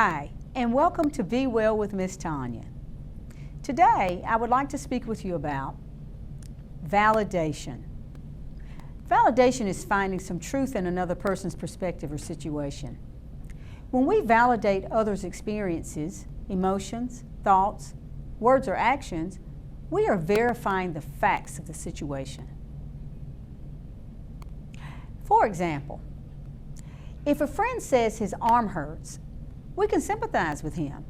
Hi, and welcome to Be Well with Miss Tonia. Today, I would like to speak with you about validation. Validation is finding some truth in another person's perspective or situation. When we validate others' experiences, emotions, thoughts, words, or actions, we are verifying the facts of the situation. For example, if a friend says his arm hurts, we can sympathize with him,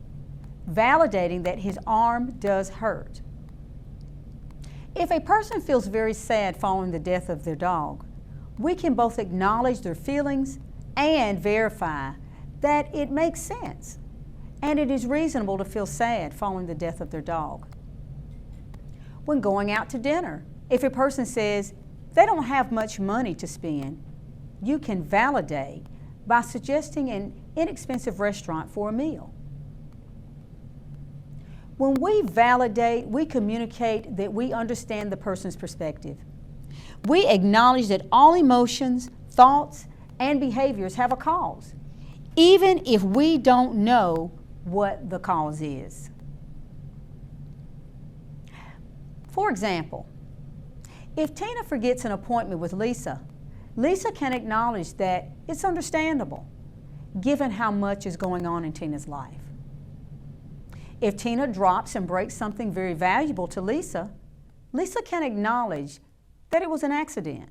validating that his arm does hurt. If a person feels very sad following the death of their dog, we can both acknowledge their feelings and verify that it makes sense and it is reasonable to feel sad following the death of their dog. When going out to dinner, if a person says they don't have much money to spend, you can validate by suggesting an inexpensive restaurant for a meal. When we validate, we communicate that we understand the person's perspective. We acknowledge that all emotions, thoughts, and behaviors have a cause, even if we don't know what the cause is. For example, if Tina forgets an appointment with Lisa, Lisa can acknowledge that it's understandable, given how much is going on in Tina's life. If Tina drops and breaks something very valuable to Lisa, Lisa can acknowledge that it was an accident.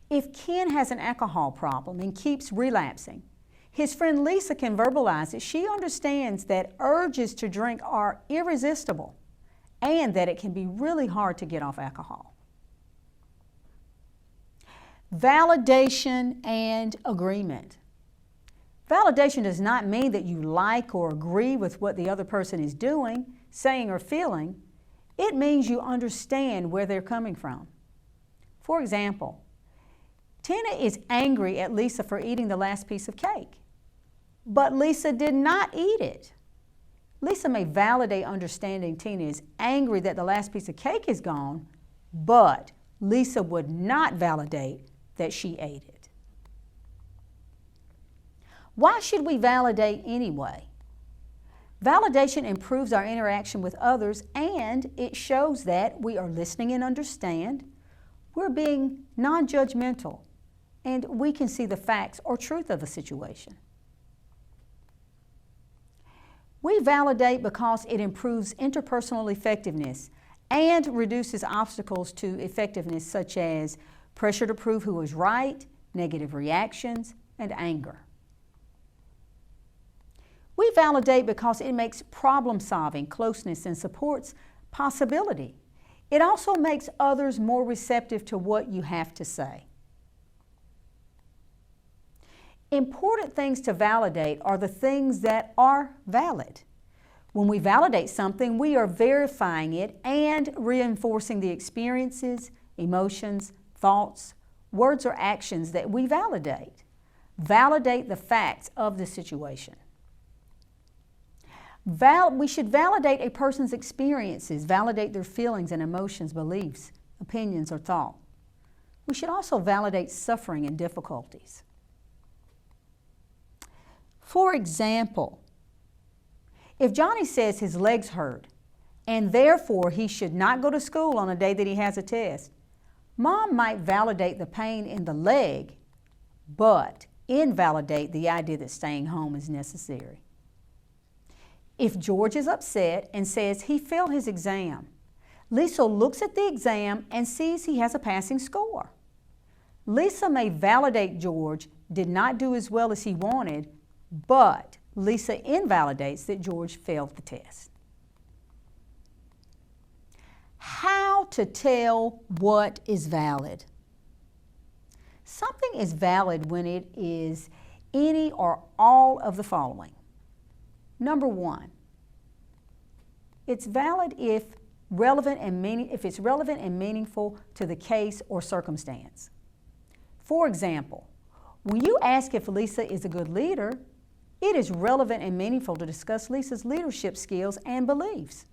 If Ken has an alcohol problem and keeps relapsing, his friend Lisa can verbalize that she understands that urges to drink are irresistible and that it can be really hard to get off alcohol. Validation and agreement. Validation does not mean that you like or agree with what the other person is doing, saying, or feeling. It means you understand where they're coming from. For example, Tina is angry at Lisa for eating the last piece of cake, but Lisa did not eat it. Lisa may validate understanding Tina is angry that the last piece of cake is gone, but Lisa would not validate that she ate it. Why should we validate anyway? Validation improves our interaction with others, and it shows that we are listening and understand, we're being non-judgmental, and we can see the facts or truth of a situation. We validate because it improves interpersonal effectiveness and reduces obstacles to effectiveness such as pressure to prove who is right, negative reactions, and anger. We validate because it makes problem solving, closeness, and supports possibility. It also makes others more receptive to what you have to say. Important things to validate are the things that are valid. When we validate something, we are verifying it and reinforcing the experiences, emotions, thoughts, words, or actions that we validate. Validate the facts of the situation. We should validate a person's experiences, validate their feelings and emotions, beliefs, opinions, or thought. We should also validate suffering and difficulties. For example, if Johnny says his legs hurt and therefore he should not go to school on a day that he has a test, Mom might validate the pain in the leg, but invalidate the idea that staying home is necessary. If George is upset and says he failed his exam, Lisa looks at the exam and sees he has a passing score. Lisa may validate George did not do as well as he wanted, but Lisa invalidates that George failed the test. How to tell what is valid? Something is valid when it is any or all of the following. Number one, it's valid if it's relevant and meaningful to the case or circumstance. For example, when you ask if Lisa is a good leader, it is relevant and meaningful to discuss Lisa's leadership skills and beliefs.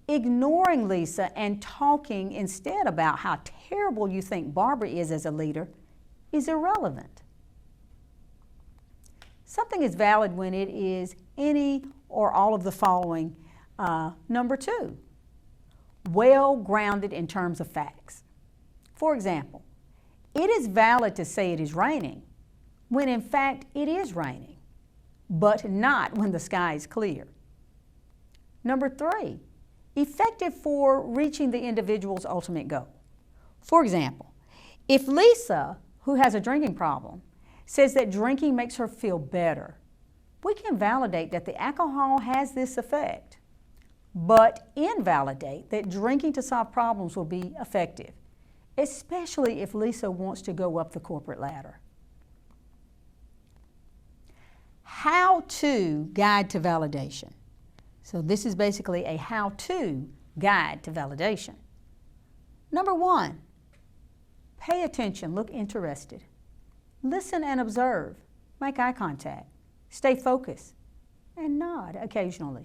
Ignoring Lisa and talking instead about how terrible you think Barbara is as a leader is irrelevant. Something is valid when it is any or all of the following. Number 2, well grounded in terms of facts. For example, it is valid to say it is raining when in fact it is raining, but not when the sky is clear. Number 3, effective for reaching the individual's ultimate goal. For example, if Lisa, who has a drinking problem, says that drinking makes her feel better, we can validate that the alcohol has this effect, but invalidate that drinking to solve problems will be effective, especially if Lisa wants to go up the corporate ladder. How-to guide to validation. So this is basically a how-to guide to validation. Number 1, pay attention, look interested. Listen and observe, make eye contact, stay focused, and nod occasionally.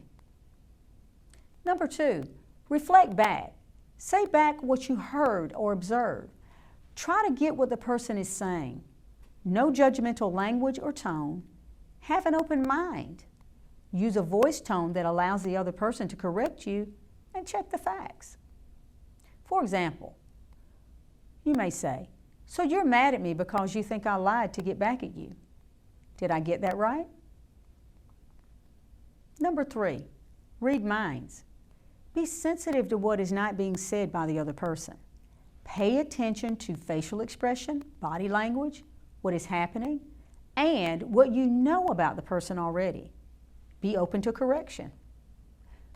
Number 2, reflect back. Say back what you heard or observed. Try to get what the person is saying. No judgmental language or tone. Have an open mind. Use a voice tone that allows the other person to correct you, and check the facts. For example, you may say, "So you're mad at me because you think I lied to get back at you. Did I get that right?" Number 3, read minds. Be sensitive to what is not being said by the other person. Pay attention to facial expression, body language, what is happening, and what you know about the person already. Be open to correction.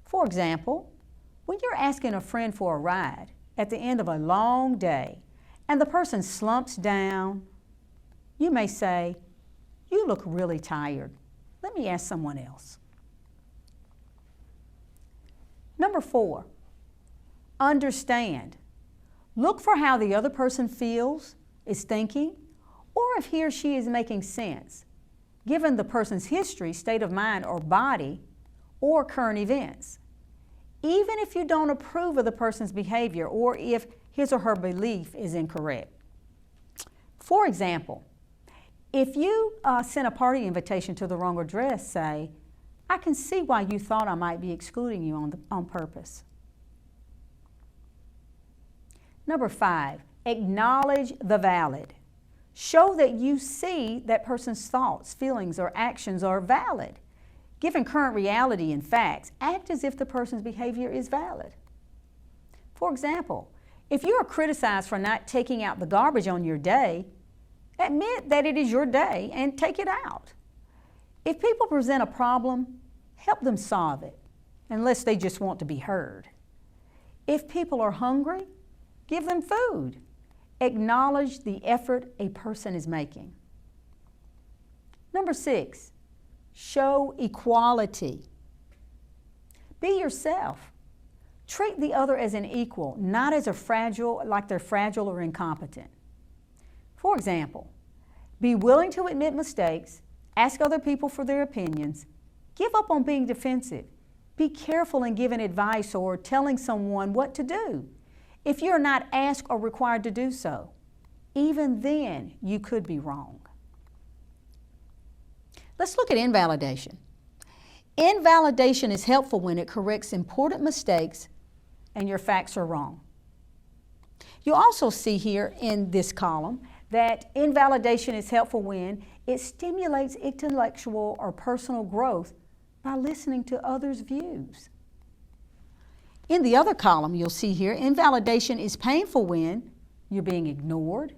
For example, when you're asking a friend for a ride at the end of a long day and the person slumps down, you may say, "You look really tired. Let me ask someone else." Number 4, understand. Look for how the other person feels, is thinking, or if he or she is making sense, given the person's history, state of mind, or body, or current events. Even if you don't approve of the person's behavior or if his or her belief is incorrect. For example, if you send a party invitation to the wrong address, say, "I can see why you thought I might be excluding you on purpose." Number 5, acknowledge the valid. Show that you see that person's thoughts, feelings, or actions are valid. Given current reality and facts, act as if the person's behavior is valid. For example, if you are criticized for not taking out the garbage on your day, admit that it is your day and take it out. If people present a problem, help them solve it, unless they just want to be heard. If people are hungry, give them food. Acknowledge the effort a person is making. Number 6, show equality. Be yourself. Treat the other as an equal, not as like they're fragile or incompetent. For example, be willing to admit mistakes, ask other people for their opinions, give up on being defensive, be careful in giving advice or telling someone what to do if you're not asked or required to do so. Even then, you could be wrong. Let's look at invalidation. Invalidation is helpful when it corrects important mistakes and your facts are wrong. You'll also see here in this column that invalidation is helpful when it stimulates intellectual or personal growth by listening to others' views. In the other column, you'll see here, invalidation is painful when you're being ignored,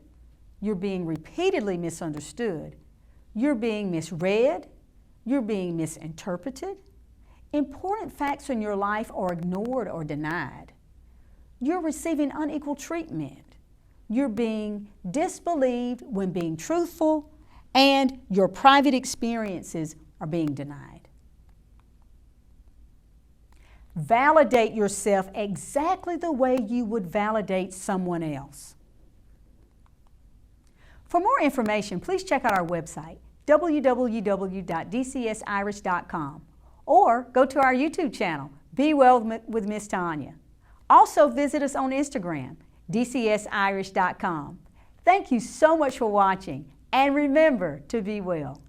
you're being repeatedly misunderstood, you're being misread, you're being misinterpreted, important facts in your life are ignored or denied, you're receiving unequal treatment, you're being disbelieved when being truthful, and your private experiences are being denied. Validate yourself exactly the way you would validate someone else. For more information, please check out our website, www.dcsirish.com, or go to our YouTube channel, Be Well with Miss Tonia. Also visit us on Instagram, dcsirish.com. Thank you so much for watching, and remember to be well.